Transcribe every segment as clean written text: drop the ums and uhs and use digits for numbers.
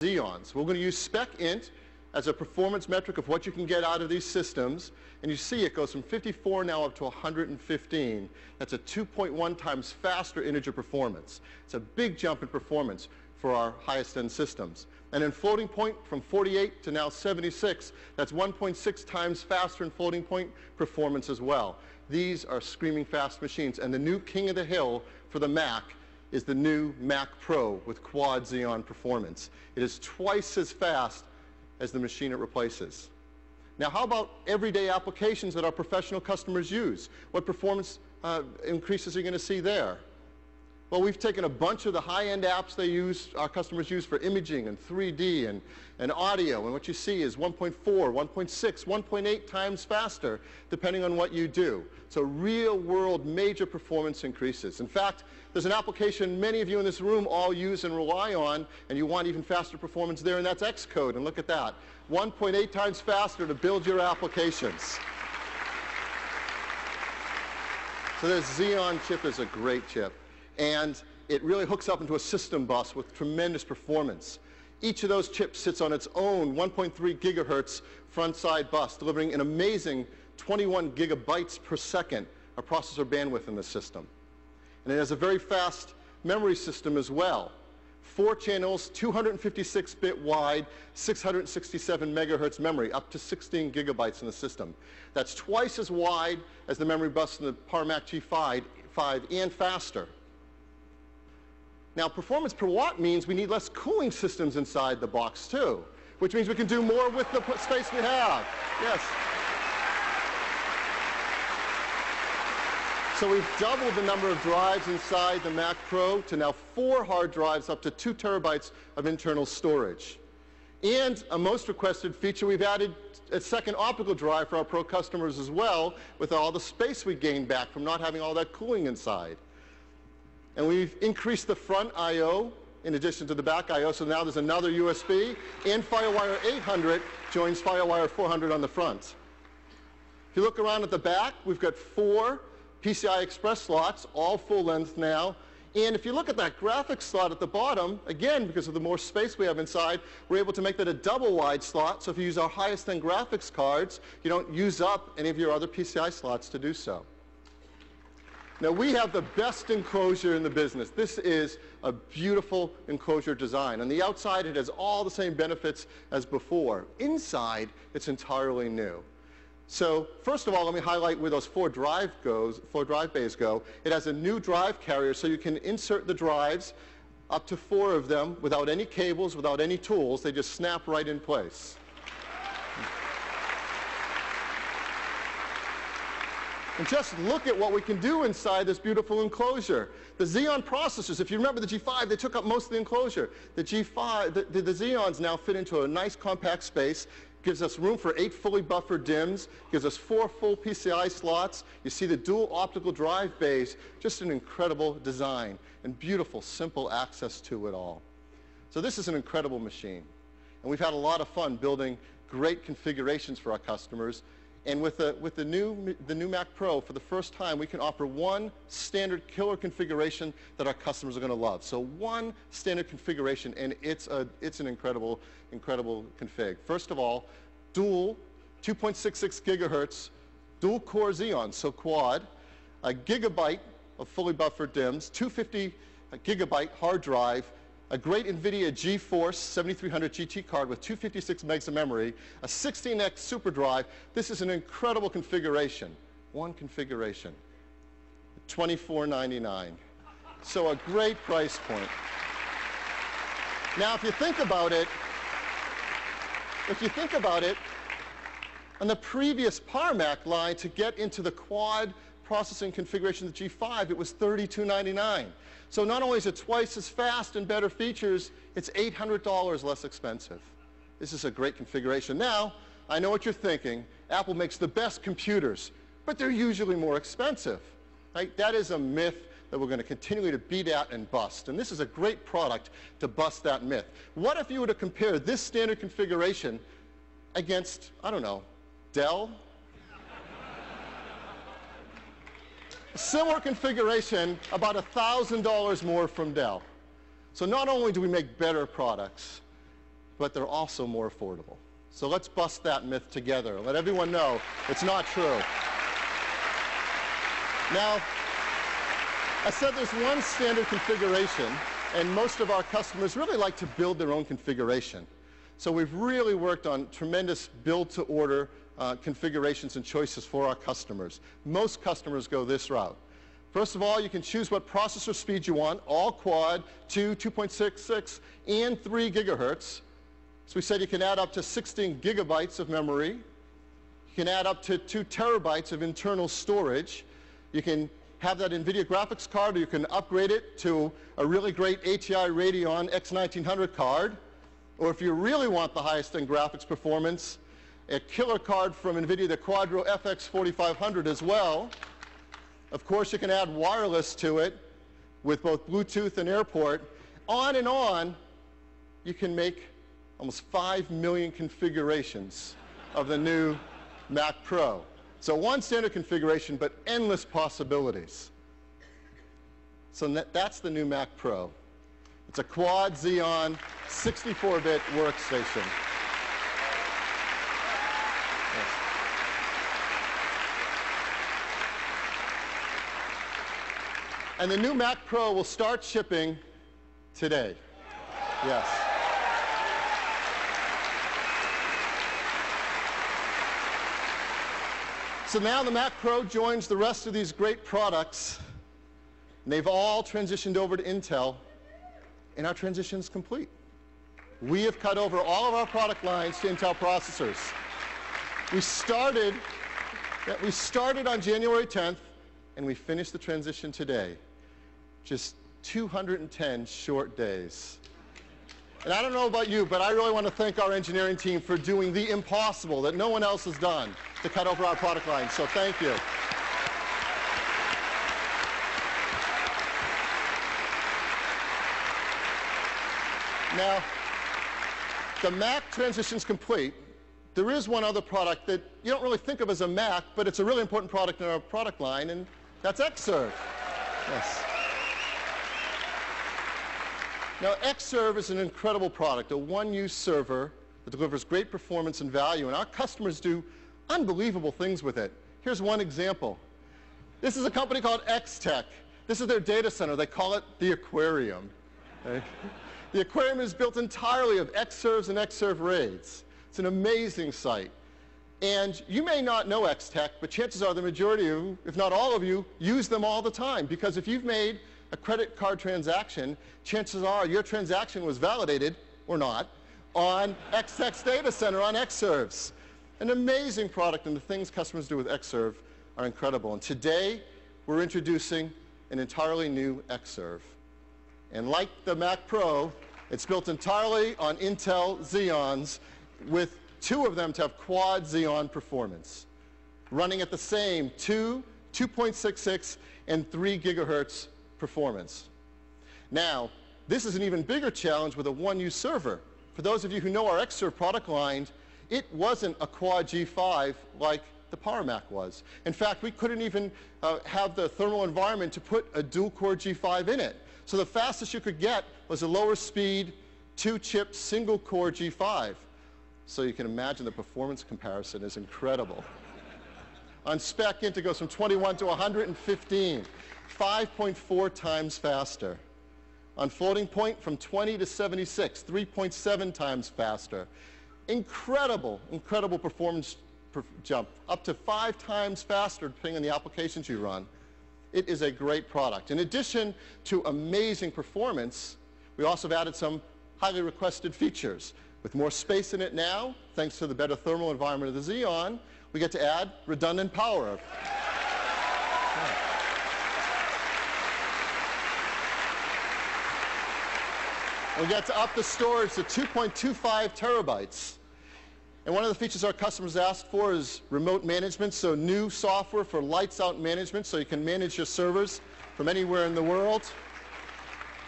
Xeons. We're going to use spec int as a performance metric of what you can get out of these systems. And you see it goes from 54 now up to 115. That's a 2.1 times faster integer performance. It's a big jump in performance for our highest end systems. And in floating point, from 48 to now 76, that's 1.6 times faster in floating point performance as well. These are screaming fast machines. And the new king of the hill for the Mac is the new Mac Pro with quad Xeon performance. It is twice as fast as the machine it replaces. Now, how about everyday applications that our professional customers use? What performance increases are you going to see there? Well, we've taken a bunch of the high-end apps our customers use for imaging and 3D and audio, and what you see is 1.4, 1.6, 1.8 times faster, depending on what you do. So real-world major performance increases. In fact, there's an application many of you in this room all use and rely on, and you want even faster performance there, and that's Xcode, and look at that. 1.8 times faster to build your applications. So this Xeon chip is a great chip. And it really hooks up into a system bus with tremendous performance. Each of those chips sits on its own 1.3 gigahertz front-side bus, delivering an amazing 21 gigabytes per second of processor bandwidth in the system. And it has a very fast memory system as well. 4 channels, 256-bit wide, 667 megahertz memory, up to 16 gigabytes in the system. That's twice as wide as the memory bus in the Power Mac G5 and faster. Now, performance per watt means we need less cooling systems inside the box, too, which means we can do more with the space we have. Yes. So we've doubled the number of drives inside the Mac Pro to now 4 hard drives, up to 2 terabytes of internal storage. And a most requested feature, we've added a second optical drive for our Pro customers as well, with all the space we gained back from not having all that cooling inside. And we've increased the front I/O in addition to the back I/O, so now there's another USB, and FireWire 800 joins FireWire 400 on the front. If you look around at the back, we've got 4 PCI Express slots, all full length now. And if you look at that graphics slot at the bottom, again, because of the more space we have inside, we're able to make that a double wide slot. So if you use our highest end graphics cards, you don't use up any of your other PCI slots to do so. Now, we have the best enclosure in the business. This is a beautiful enclosure design. On the outside, it has all the same benefits as before. Inside, it's entirely new. So first of all, let me highlight where those 4 drive bays go. It has a new drive carrier, so you can insert the drives, up to 4 of them, without any cables, without any tools. They just snap right in place. And just look at what we can do inside this beautiful enclosure. The Xeon processors, if you remember the G5, they took up most of the enclosure. The Xeons now fit into a nice compact space, gives us room for 8 fully buffered DIMMs, gives us 4 full PCI slots. You see the dual optical drive bays, just an incredible design and beautiful, simple access to it all. So this is an incredible machine. And we've had a lot of fun building great configurations for our customers. And with the new Mac Pro, for the first time, we can offer one standard killer configuration that our customers are going to love. So one standard configuration, and it's an incredible config. First of all, dual 2.66 gigahertz, dual core Xeon, so quad, a gigabyte of fully buffered DIMMs, 250 gigabyte hard drive, a great NVIDIA GeForce 7300 GT card with 256 megs of memory, a 16x super drive. This is an incredible configuration. One configuration, $24.99. So a great price point. Now, if you think about it, on the previous Power Mac line, to get into the quad processing configuration of the G5, it was $32.99. So not only is it twice as fast and better features, it's $800 less expensive. This is a great configuration. Now, I know what you're thinking. Apple makes the best computers, but they're usually more expensive. Right? That is a myth that we're going to continue to beat at and bust. And this is a great product to bust that myth. What if you were to compare this standard configuration against, I don't know, Dell? Similar configuration, about $1,000 more from Dell. So not only do we make better products, but they're also more affordable. So let's bust that myth together and let everyone know it's not true. Now, I said there's one standard configuration, and most of our customers really like to build their own configuration. So we've really worked on tremendous build-to-order configurations and choices for our customers. Most customers go this route. First of all, you can choose what processor speed you want, all quad, 2, 2.66, and 3 gigahertz. So we said you can add up to 16 gigabytes of memory. You can add up to 2 terabytes of internal storage. You can have that NVIDIA graphics card, or you can upgrade it to a really great ATI Radeon X1900 card. Or if you really want the highest end graphics performance, a killer card from NVIDIA, the Quadro FX 4500 as well. Of course, you can add wireless to it with both Bluetooth and Airport. On and on, you can make almost 5 million configurations of the new Mac Pro. So one standard configuration, but endless possibilities. So that's the new Mac Pro. It's a quad Xeon 64-bit workstation. Yes. And the new Mac Pro will start shipping today. Yes. So now the Mac Pro joins the rest of these great products, and they've all transitioned over to Intel, and our transition is complete. We have cut over all of our product lines to Intel processors. We started on January 10th, and we finished the transition today. Just 210 short days. And I don't know about you, but I really want to thank our engineering team for doing the impossible that no one else has done to cut over our product line. So thank you. Now, the Mac transition is complete. There is one other product that you don't really think of as a Mac, but it's a really important product in our product line, and that's Xserve. Yes. Now, Xserve is an incredible product, a one-use server that delivers great performance and value, and our customers do unbelievable things with it. Here's one example. This is a company called X-Tech. This is their data center. They call it the aquarium. Okay? The aquarium is built entirely of Xserves and Xserve RAIDs. It's an amazing site. And you may not know X-Tech, but chances are the majority of you, if not all of you, use them all the time. Because if you've made a credit card transaction, chances are your transaction was validated, or not, on X-Tech's data center on Xserves. An amazing product, and the things customers do with Xserve are incredible. And today, we're introducing an entirely new Xserve. And like the Mac Pro, it's built entirely on Intel Xeons, with 2 of them to have quad Xeon performance, running at the same 2, 2.66, and 3 gigahertz performance. Now, this is an even bigger challenge with a one-use server. For those of you who know our Xserve product line, it wasn't a quad G5 like the Power Mac was. In fact, we couldn't even have the thermal environment to put a dual-core G5 in it. So the fastest you could get was a lower speed, 2-chip, single-core G5. So you can imagine the performance comparison is incredible. On spec int, it goes from 21 to 115, 5.4 times faster. On floating point, from 20 to 76, 3.7 times faster. Incredible, incredible performance jump, up to 5 times faster depending on the applications you run. It is a great product. In addition to amazing performance, we also have added some highly requested features. With more space in it now, thanks to the better thermal environment of the Xeon, we get to add redundant power. We get to up the storage to 2.25 terabytes. And one of the features our customers asked for is remote management, so new software for lights-out management, so you can manage your servers from anywhere in the world.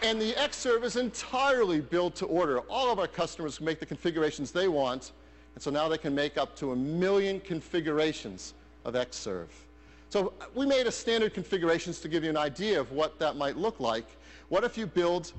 And the Xserve is entirely built to order. All of our customers can make the configurations they want, and so now they can make up to 1 million configurations of Xserve. So we made a standard configurations to give you an idea of what that might look like. What if you build